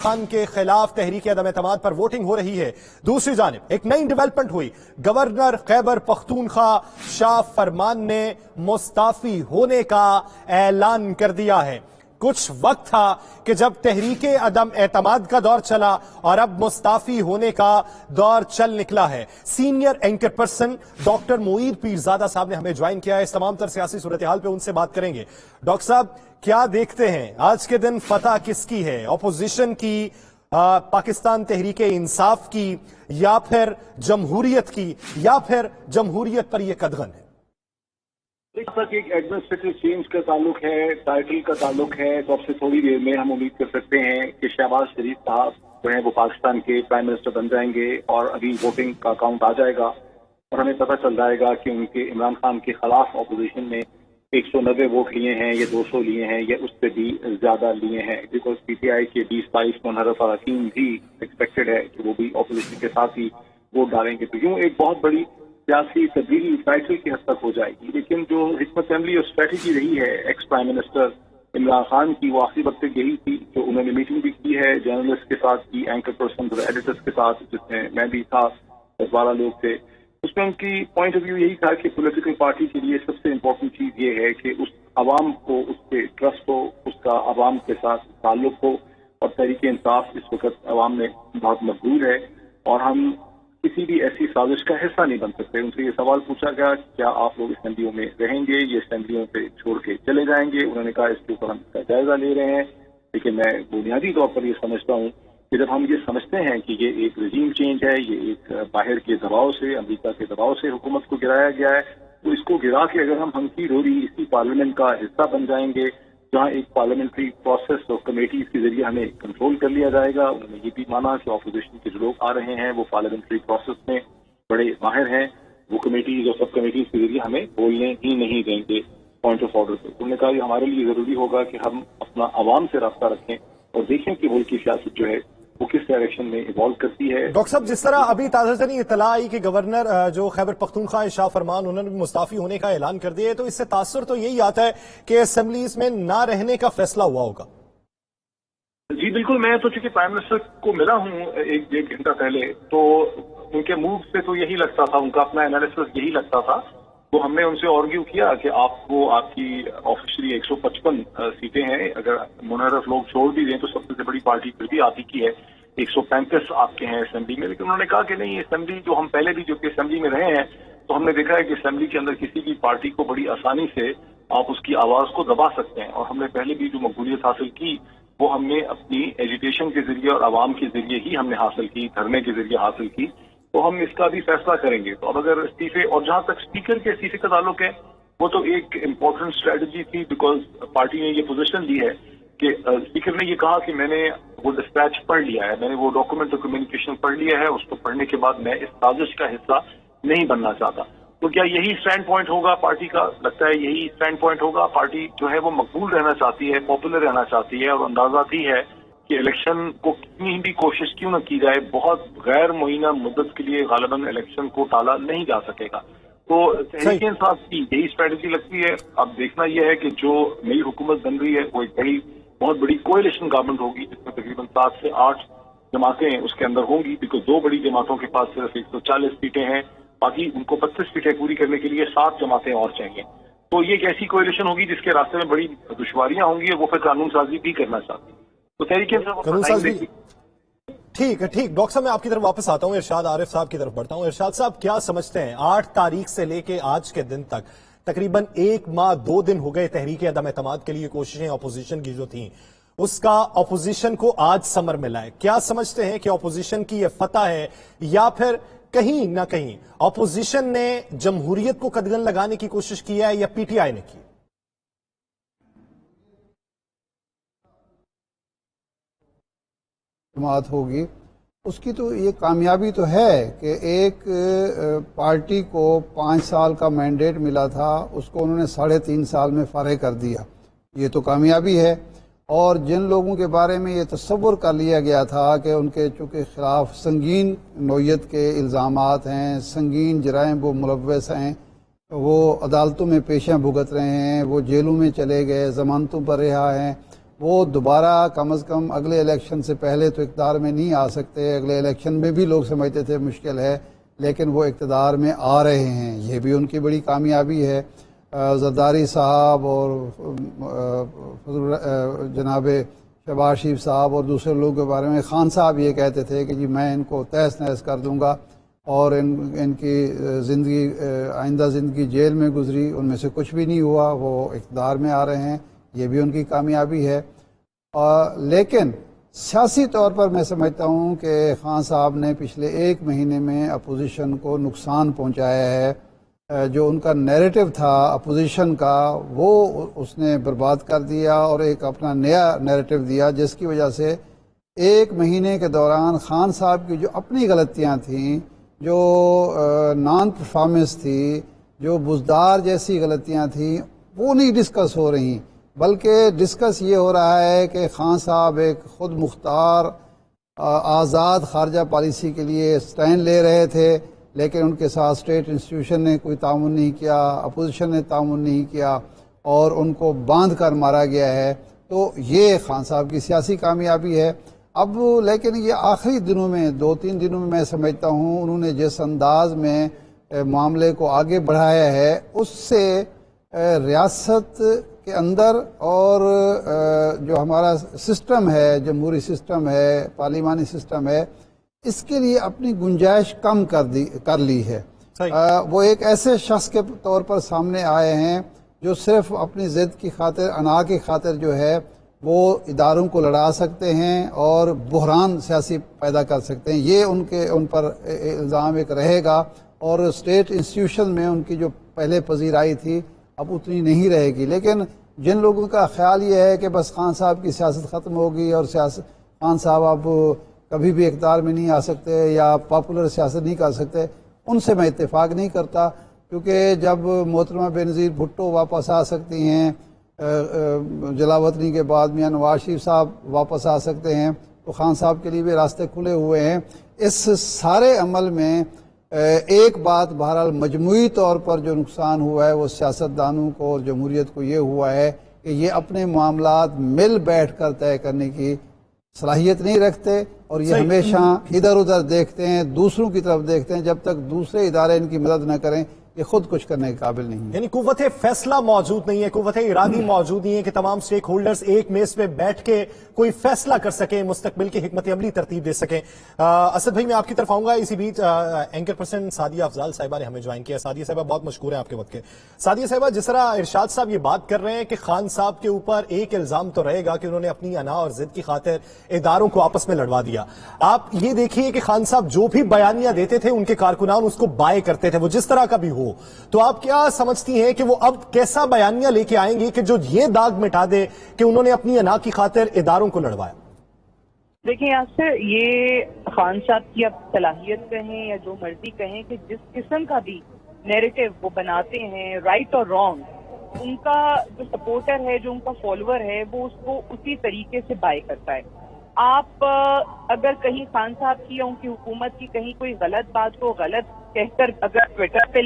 खान के खिलाफ तहरीक अदम एतमाद पर वोटिंग हो रही है। दूसरी जानिब एक नई डेवलपमेंट हुई। गवर्नर खैबर पख्तूनख्वा शाह फरमान ने मुस्ताफी होने का ऐलान कर दिया है। कुछ वक्त था कि जब तहरीक अदम एतमाद का दौर चला और अब मुस्ताफी होने का दौर चल निकला है। Senior anchor person doctor Moeed Pirzada साहब ने हमें ज्वाइन किया है। इस तमाम तर सियासी सूरत हाल पे उनसे बात करेंगे। डॉक्टर साहब, क्या देखते हैं आज के दिन फतह किसकी है? अपोजिशन की, पाकिस्तान तहरीक इंसाफ की, या फिर जमहूरियत की, या फिर जमहूरियत पर यह कदगन है? तक एक एडमिनिस्ट्रेटिव चेंज का ताल्लुक है, टाइटल का ताल्लुक है, तो अब से थोड़ी देर में हम उम्मीद कर सकते हैं कि शहबाज शरीफ साहब जो है वो पाकिस्तान के प्राइम मिनिस्टर बन जाएंगे और अभी वोटिंग का काउंट आ जाएगा और हमें पता चल जाएगा कि उनके इमरान खान के खिलाफ अपोजिशन ने 190 वोट लिए हैं, ये 200 लिए हैं, ये उससे भी ज्यादा लिए हैं। बिकॉज पीटीआई के 20-22 मुनहरफ अरकान भी एक्सपेक्टेड है कि वो भी अपोजिशन के साथ ही वोट डालेंगे। तो यूं एक बहुत बड़ी सियासी तब्दीली टाइटल की हद तक हो जाएगी। लेकिन जो हिकमत अमली और स्ट्रेटेजी रही है ex prime minister Imran Khan की, वो आखिरी वक्त तक यही थी। जो उन्होंने मीटिंग भी की है जर्नलिस्ट के साथ की, एंकर पर्सन एडिटर्स के साथ, जिसमें मैं भी था, 10-12 लोग थे। उसमें उनकी पॉइंट ऑफ व्यू यही था कि पॉलिटिकल पार्टी के लिए सबसे इम्पोर्टेंट चीज ये है कि उस अवाम को उस पर ट्रस्ट हो, उसका अवाम के साथ ताल्लुक हो। और तहरीक इंसाफ इस वक्त अवाम में बहुत मकबूल है और हम किसी भी ऐसी साजिश का हिस्सा नहीं बन सकते। उनसे ये सवाल पूछा गया, क्या आप लोग असेंबलियों में रहेंगे, ये असेंबलियों से छोड़ के चले जाएंगे? उन्होंने कहा इसके ऊपर हम इसका जायजा ले रहे हैं। लेकिन मैं बुनियादी तौर पर ये समझता हूँ कि जब हम ये समझते हैं कि ये एक रजीम चेंज है, ये एक बाहर के दबाव से, अमेरिका के दबाव से हुकूमत को गिराया गया है, तो इसको गिरा के अगर हम हंकी डोरी इसी पार्लियामेंट का हिस्सा बन जाएंगे जहाँ एक पार्लियामेंट्री प्रोसेस और कमेटीज के जरिए हमें कंट्रोल कर लिया जाएगा। उन्होंने ये भी माना कि अपोजिशन के जो लोग आ रहे हैं वो पार्लियामेंट्री प्रोसेस में बड़े माहिर हैं, वो कमेटीज और सब कमेटीज के जरिए हमें बोलने ही नहीं देंगे पॉइंट ऑफ ऑर्डर पे। उन्होंने कहा कि हमारे लिए जरूरी होगा कि हम अपना अवाम से रब्ता रखें और देखें कि मुल्क की सियासत जो है वो किस डायरेक्शन में इवॉल्व करती है। डॉक्टर साहब, जिस तरह अभी ताज़ातरीन इत्तला आई कि गवर्नर जो खैबर पख्तूनख्वा शाह फरमान, उन्होंने मुस्ताफी होने का ऐलान कर दिया है, तो इससे तासुर तो यही आता है कि असेंबलीज में ना रहने का फैसला हुआ होगा। जी बिल्कुल, मैं तो चूंकि प्राइम मिनिस्टर को मिला हूँ एक 1.5 घंटा पहले, तो उनके मूव से तो यही लगता था, उनका अपना एनालिसिस यही लगता था। तो हमने उनसे आर्ग्यू किया कि आपको आपकी ऑफिशियली 155 सीटें हैं, अगर मुनहरफ लोग छोड़ भी दें तो सबसे बड़ी पार्टी फिर भी आप ही की है, 135 आपके हैं असेंबली में। लेकिन उन्होंने कहा कि नहीं, असेंबली जो हम पहले भी जो कि असेंबली में रहे हैं, तो हमने देखा है कि असेंबली के अंदर किसी भी पार्टी को बड़ी आसानी से आप उसकी आवाज को दबा सकते हैं। और हमने पहले भी जो मकबूलियत हासिल की वो हमने अपनी एजुटेशन के जरिए और आवाम के जरिए ही हमने हासिल की, धरने के जरिए हासिल की। तो हम इसका भी फैसला करेंगे। तो अब अगर इस्तीफे, और जहां तक स्पीकर के इस्तीफे का ताल्लुक है, वो तो एक इम्पोर्टेंट स्ट्रेटजी थी, बिकॉज पार्टी ने ये पोजीशन ली है कि स्पीकर ने ये कहा कि मैंने वो डिस्पैच पढ़ लिया है, मैंने वो डॉक्यूमेंट ऑफ कम्युनिकेशन पढ़ लिया है, उसको पढ़ने के बाद मैं इस साजिश का हिस्सा नहीं बनना चाहता। तो क्या यही स्टैंड पॉइंट होगा पार्टी का? लगता है यही स्टैंड पॉइंट होगा। पार्टी जो है वो मकबूल रहना चाहती है, पॉपुलर रहना चाहती है, और अंदाजा भी है कि इलेक्शन को कितनी भी कोशिश क्यों न की जाए, बहुत गैर मुइना मुद्दत के लिए गालिबन इलेक्शन को टाला नहीं जा सकेगा। तो तहरीक इंसाफ की यही स्ट्रेटेजी लगती है। अब देखना यह है कि जो नई हुकूमत बन रही है वो एक बहुत बड़ी कोएलिशन गवर्नमेंट होगी, जिसमें तकरीबन 7 से 8 जमातें उसके अंदर होंगी। बिकॉज 2 बड़ी जमातों के पास सिर्फ 140 सीटें हैं, बाकी उनको 25 सीटें पूरी करने के लिए 7 जमातें और चाहिए। तो ये एक ऐसी कोएलिशन होगी जिसके रास्ते में बड़ी दुश्वारियां होंगी और वो फिर कानून साजी भी करना चाहती है। तो तहरीक इंसाफ ठीक है। डॉक्टर साहब, मैं आपकी तरफ वापस आता हूं, इरशाद आरिफ साहब की तरफ बढ़ता हूं। इरशाद साहब, क्या समझते हैं 8 तारीख से लेके आज के दिन तक तकरीबन 1 माह 2 दिन हो गए तहरीक अदम एतमाद के लिए कोशिशें अपोजिशन की जो थी, उसका अपोजिशन को आज समर मिला है। क्या समझते हैं कि अपोजिशन की यह फतह है, या फिर कहीं ना कहीं अपोजिशन ने जमहूरियत को कदगन लगाने की कोशिश की है, या पीटीआई ने की? होगी उसकी तो ये कामयाबी तो है कि एक पार्टी को 5 साल का मैंडेट मिला था, उसको उन्होंने 3.5 साल में फारिग कर दिया। ये तो कामयाबी है। और जिन लोगों के बारे में ये तस्वुर कर लिया गया था कि उनके चूँकि खिलाफ संगीन नौयत के इल्ज़ामात हैं, संगीन जराइम वो मुलव्वस हैं, वो अदालतों में पेशियाँ भुगत रहे हैं, वो जेलों में चले गए, जमानतों पर रिहा हैं, وہ دوبارہ کم از کم اگلے الیکشن سے پہلے تو اقتدار میں نہیں آ سکتے. اگلے الیکشن میں بھی لوگ سمجھتے تھے مشکل ہے، لیکن وہ اقتدار میں آ رہے ہیں. یہ بھی ان کی بڑی کامیابی ہے. زرداری صاحب اور جناب شہباز شریف صاحب اور دوسرے لوگوں کے بارے میں خان صاحب یہ کہتے تھے کہ جی میں ان کو تہس نہس کر دوں گا، اور ان کی زندگی آئندہ زندگی جیل میں گزری، ان میں سے کچھ بھی نہیں ہوا. وہ اقتدار میں آ رہے ہیں، یہ بھی ان کی کامیابی ہے. لیکن سیاسی طور پر میں سمجھتا ہوں کہ خان صاحب نے پچھلے 1 مہینے میں اپوزیشن کو نقصان پہنچایا ہے. جو ان کا نیریٹو تھا اپوزیشن کا، وہ اس نے برباد کر دیا اور ایک اپنا نیا نیریٹو دیا، جس کی وجہ سے 1 مہینے کے دوران خان صاحب کی جو اپنی غلطیاں تھیں، جو نان پرفارمنس تھی، جو بزدار جیسی غلطیاں تھیں، وہ نہیں ڈسکس ہو رہی، بلکہ ڈسکس یہ ہو رہا ہے کہ خان صاحب ایک خود مختار آزاد خارجہ پالیسی کے لیے سٹینڈ لے رہے تھے، لیکن ان کے ساتھ اسٹیٹ انسٹیٹیوشن نے کوئی تعاون نہیں کیا، اپوزیشن نے تعاون نہیں کیا، اور ان کو باندھ کر مارا گیا ہے. تو یہ خان صاحب کی سیاسی کامیابی ہے. اب لیکن یہ آخری دنوں میں 2-3 دنوں میں سمجھتا ہوں انہوں نے جس انداز میں معاملے کو آگے بڑھایا ہے، اس سے ریاست کے اندر اور جو ہمارا سسٹم ہے، جمہوری سسٹم ہے، پارلیمانی سسٹم ہے، اس کے لیے اپنی گنجائش کم کر لی ہے. وہ ایک ایسے شخص کے طور پر سامنے آئے ہیں جو صرف اپنی ضد کی خاطر، انا کی خاطر جو ہے وہ اداروں کو لڑا سکتے ہیں اور بحران سیاسی پیدا کر سکتے ہیں. یہ ان پر الزام ایک رہے گا، اور اسٹیٹ انسٹیٹیوشن میں ان کی جو پہلے پذیرائی تھی اب اتنی نہیں رہے گی. لیکن جن لوگوں کا خیال یہ ہے کہ بس خان صاحب کی سیاست ختم ہوگی اور خان صاحب اب کبھی بھی اقتدار میں نہیں آ سکتے یا پاپولر سیاست نہیں کر سکتے، ان سے میں اتفاق نہیں کرتا. کیونکہ جب محترمہ بینظیر بھٹو واپس آ سکتی ہیں، جلاوطنی کے بعد میاں نواز شریف صاحب واپس آ سکتے ہیں، تو خان صاحب کے لیے بھی راستے کھلے ہوئے ہیں. اس سارے عمل میں ایک بات بہرحال مجموعی طور پر جو نقصان ہوا ہے وہ سیاستدانوں کو اور جمہوریت کو یہ ہوا ہے کہ یہ اپنے معاملات مل بیٹھ کر طے کرنے کی صلاحیت نہیں رکھتے، اور یہ ہمیشہ ادھر ادھر دیکھتے ہیں، دوسروں کی طرف دیکھتے ہیں. جب تک دوسرے ادارے ان کی مدد نہ کریں یہ خود کچھ کرنے کے قابل نہیں ہے. یعنی قوت فیصلہ موجود نہیں ہے، قوت ارادی موجود نہیں ہے کہ تمام سٹیک ہولڈرز ایک میز پہ بیٹھ کے کوئی فیصلہ کر سکیں، مستقبل کی حکمت عملی ترتیب دے سکیں. اسد بھائی میں آپ کی طرف آؤں گا. اسی بیچ اینکر پرسن سعدیہ افضال صاحبہ نے ہمیں جوائن کیا. سعدیہ صاحبہ بہت مشکور ہیں آپ کے وقت کے. سعدیہ صاحبہ، جس طرح ارشاد صاحب یہ بات کر رہے ہیں کہ خان صاحب کے اوپر ایک الزام تو رہے گا کہ انہوں نے اپنی انا اور ضد کی خاطر اداروں کو آپس میں لڑوا دیا. آپ یہ دیکھیے کہ خان صاحب جو بھی بیانیاں دیتے تھے ان کے کارکنان اس کو بائے کرتے تھے، وہ جس طرح کا بھی ہو. تو آپ کیا سمجھتی ہیں کہ وہ اب کیسا بیانیہ لے کے آئیں گے کہ جو یہ داغ مٹا دے کہ انہوں نے اپنی انا کی خاطر اداروں کو لڑوایا؟ دیکھیں یاسر، یہ خان صاحب کی اب صلاحیت کہیں یا جو مرضی کہیں کہ جس قسم کا بھی نیریٹو وہ بناتے ہیں، رائٹ اور رانگ، ان کا جو سپورٹر ہے، جو ان کا فالوور ہے، وہ اس کو اسی طریقے سے بائی کرتا ہے. آپ اگر کہیں خان صاحب کی یا ان کی حکومت کی کہیں کوئی غلط بات کو غلط کہہ کر اگر ٹویٹر پہ